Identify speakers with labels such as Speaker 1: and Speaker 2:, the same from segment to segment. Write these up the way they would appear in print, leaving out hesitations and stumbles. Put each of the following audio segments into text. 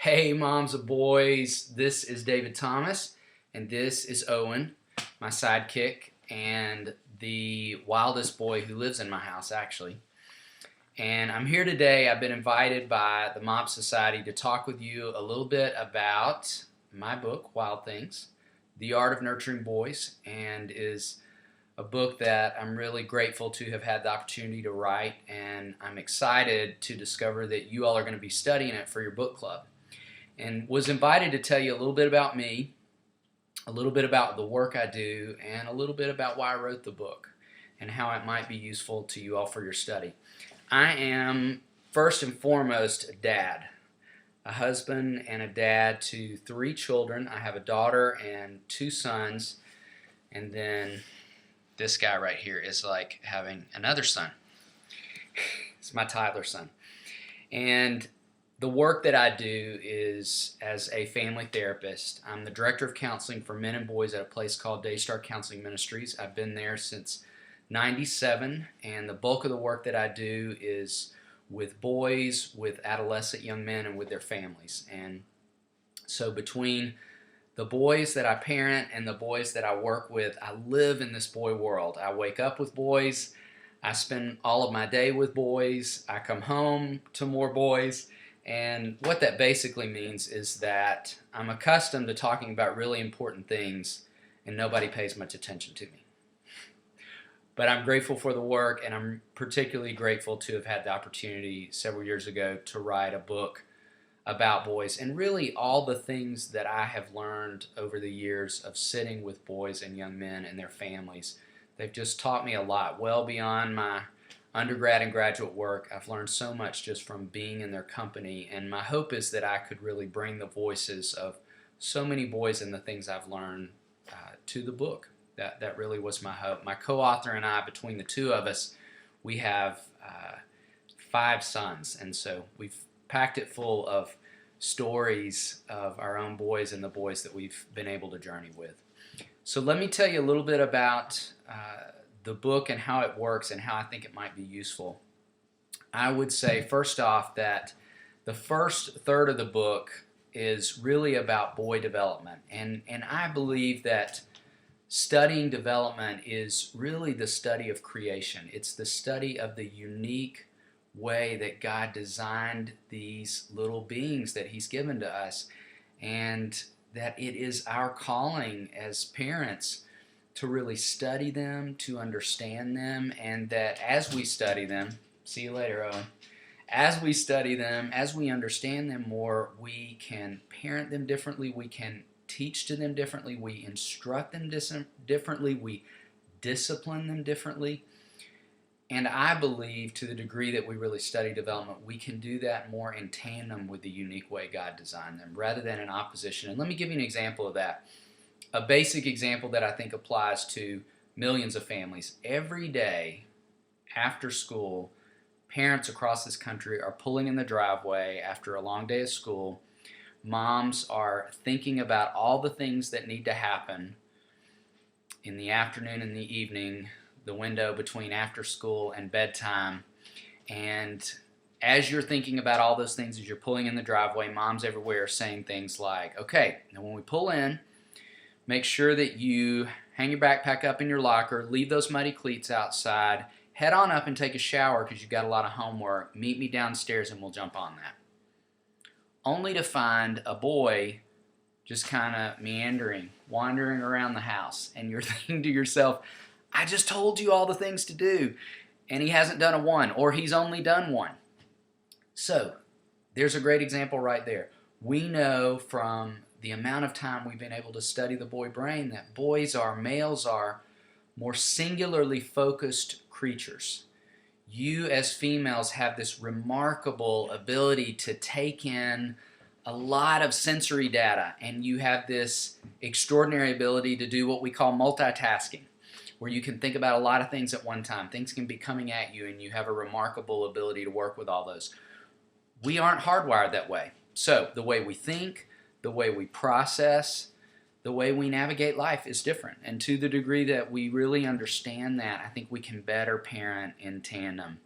Speaker 1: Hey, moms of boys, this is David Thomas, and this is Owen, my sidekick, and the wildest boy who lives in my house, actually. And I'm here today. I've been invited by the Mob Society to talk with you a little bit about my book, Wild Things, The Art of Nurturing Boys, and is a book that I'm really grateful to have had the opportunity to write, and I'm excited to discover that you all are going to be studying it for your book club. And was invited to tell you a little bit about me, a little bit about the work I do, and a little bit about why I wrote the book and how it might be useful to you all for your study. I am first and foremost a dad, a husband and a dad to 3 children. I have a daughter and 2 sons, and then this guy right here is like having another son. It's my Tyler son. And the work that I do is as a family therapist. I'm the director of counseling for men and boys at a place called Daystar Counseling Ministries. I've been there since '97, and the bulk of the work that I do is with boys, with adolescent young men, and with their families. And so between the boys that I parent and the boys that I work with, I live in this boy world. I wake up with boys. I spend all of my day with boys. I come home to more boys. And what that basically means is that I'm accustomed to talking about really important things and nobody pays much attention to me. But I'm grateful for the work, and I'm particularly grateful to have had the opportunity several years ago to write a book about boys and really all the things that I have learned over the years of sitting with boys and young men and their families. They've just taught me a lot, well beyond my undergrad and graduate work. I've learned so much just from being in their company, and my hope is that I could really bring the voices of so many boys and the things I've learned to the book. That really was my hope. My co-author and I, between the two of us, we have 5 sons, and so we've packed it full of stories of our own boys and the boys that we've been able to journey with. So let me tell you a little bit about the book and how it works and how I think it might be useful. I would say first off that the first third of the book is really about boy development, and I believe that studying development is really the study of creation. It's the study of the unique way that God designed these little beings that He's given to us, and that it is our calling as parents to really study them, to understand them, and that as we study them, see you later, Owen, as we study them, as we understand them more, we can parent them differently, we can teach to them differently, we instruct them differently, we discipline them differently. And I believe to the degree that we really study development, we can do that more in tandem with the unique way God designed them rather than in opposition. And let me give you an example of that. A basic example that I think applies to millions of families. Every day after school, parents across this country are pulling in the driveway after a long day of school. Moms are thinking about all the things that need to happen in the afternoon and the evening, the window between after school and bedtime. And as you're thinking about all those things as you're pulling in the driveway, moms everywhere are saying things like, okay, now when we pull in, make sure that you hang your backpack up in your locker, leave those muddy cleats outside, head on up and take a shower because you've got a lot of homework, meet me downstairs and we'll jump on that. Only to find a boy just kind of meandering, wandering around the house, and you're thinking to yourself, I just told you all the things to do, and he hasn't done a one, or he's only done one. So there's a great example right there. We know from the amount of time we've been able to study the boy brain that males are more singularly focused creatures. You as females have this remarkable ability to take in a lot of sensory data, and you have this extraordinary ability to do what we call multitasking, where you can think about a lot of things at one time. Things can be coming at you, and you have a remarkable ability to work with all those. We aren't hardwired that way. So the way we think, the way we process, the way we navigate life is different. And to the degree that we really understand that, I think we can better parent in tandem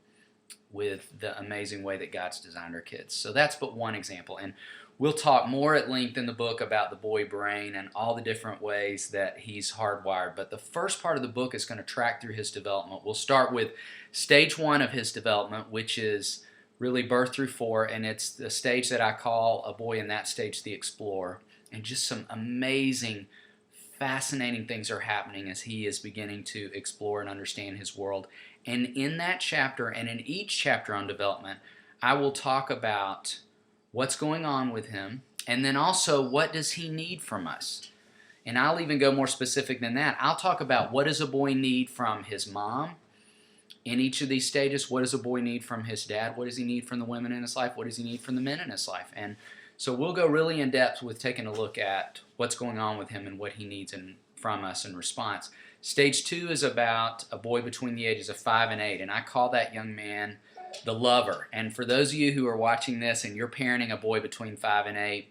Speaker 1: with the amazing way that God's designed our kids. So that's but one example. And we'll talk more at length in the book about the boy brain and all the different ways that he's hardwired. But the first part of the book is going to track through his development. We'll start with stage 1 of his development, which is really birth through 4, and it's the stage that I call a boy in that stage the explorer. And just some amazing, fascinating things are happening as he is beginning to explore and understand his world. And in that chapter, and in each chapter on development, I will talk about what's going on with him, and then also what does he need from us. And I'll even go more specific than that. I'll talk about what does a boy need from his mom in each of these stages. What does a boy need from his dad? What does he need from the women in his life? What does he need from the men in his life? And so we'll go really in depth with taking a look at what's going on with him and what he needs from us in response. Stage 2 is about a boy between the ages of 5 and 8, and I call that young man the lover. And for those of you who are watching this and you're parenting a boy between 5 and 8,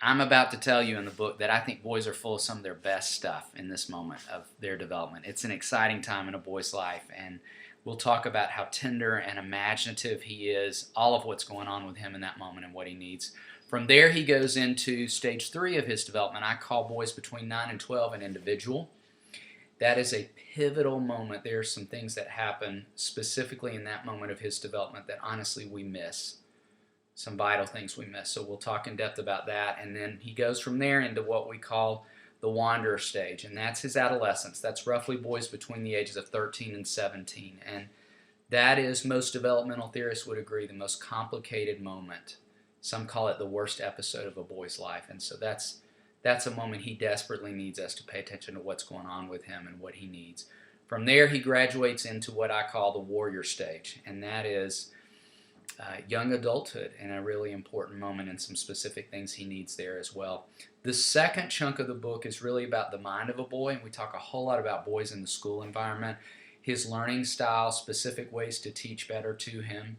Speaker 1: I'm about to tell you in the book that I think boys are full of some of their best stuff in this moment of their development. It's an exciting time in a boy's life, and we'll talk about how tender and imaginative he is, all of what's going on with him in that moment and what he needs. From there, he goes into stage 3 of his development. I call boys between 9 and 12 an individual. That is a pivotal moment. There are some things that happen specifically in that moment of his development that honestly we miss. Some vital things we miss. So we'll talk in depth about that. And then he goes from there into what we call the wanderer stage. And that's his adolescence. That's roughly boys between the ages of 13 and 17. And that is, most developmental theorists would agree, the most complicated moment. Some call it the worst episode of a boy's life. And so that's a moment he desperately needs us to pay attention to what's going on with him and what he needs. From there, he graduates into what I call the warrior stage, and that is young adulthood, and a really important moment and some specific things he needs there as well. The second chunk of the book is really about the mind of a boy, and we talk a whole lot about boys in the school environment, his learning style, specific ways to teach better to him.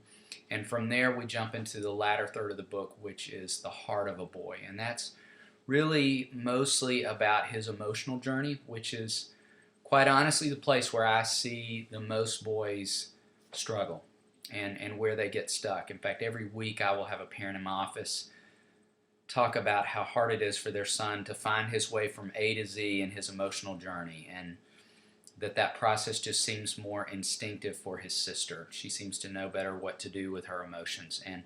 Speaker 1: And from there, we jump into the latter third of the book, which is the heart of a boy, and that's really mostly about his emotional journey, which is quite honestly the place where I see the most boys struggle and where they get stuck. In fact, every week I will have a parent in my office talk about how hard it is for their son to find his way from A to Z in his emotional journey, and that process just seems more instinctive for his sister. She seems to know better what to do with her emotions, and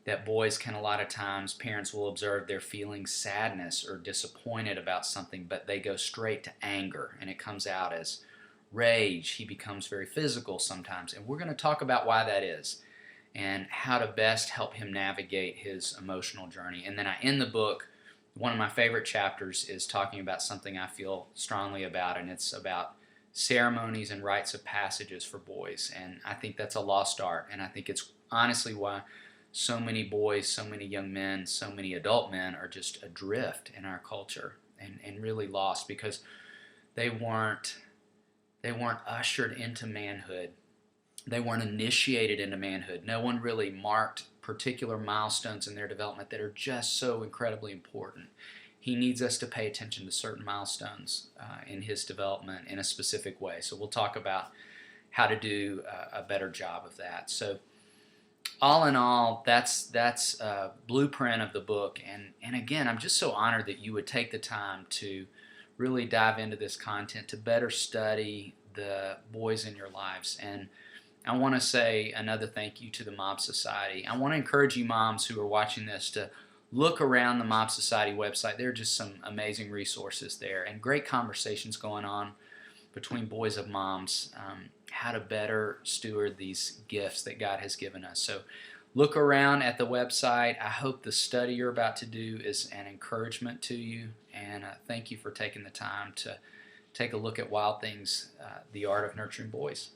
Speaker 1: that boys can, a lot of times, parents will observe they're feeling sadness or disappointed about something, but they go straight to anger, and it comes out as rage. He becomes very physical sometimes, and we're going to talk about why that is and how to best help him navigate his emotional journey. And then I end the book, one of my favorite chapters is talking about something I feel strongly about, and it's about ceremonies and rites of passages for boys. And I think that's a lost art, and I think it's honestly why so many boys, so many young men, so many adult men are just adrift in our culture and really lost because they weren't ushered into manhood. They weren't initiated into manhood. No one really marked particular milestones in their development that are just so incredibly important. He needs us to pay attention to certain milestones in his development in a specific way. So we'll talk about how to do a better job of that. So all in all, that's a blueprint of the book. And again, I'm just so honored that you would take the time to really dive into this content, to better study the boys in your lives. And I want to say another thank you to the Mob Society. I want to encourage you moms who are watching this to look around the Mob Society website. There are just some amazing resources there and great conversations going on between boys of moms, how to better steward these gifts that God has given us. So look around at the website. I hope the study you're about to do is an encouragement to you, and thank you for taking the time to take a look at Wild Things, the Art of Nurturing Boys.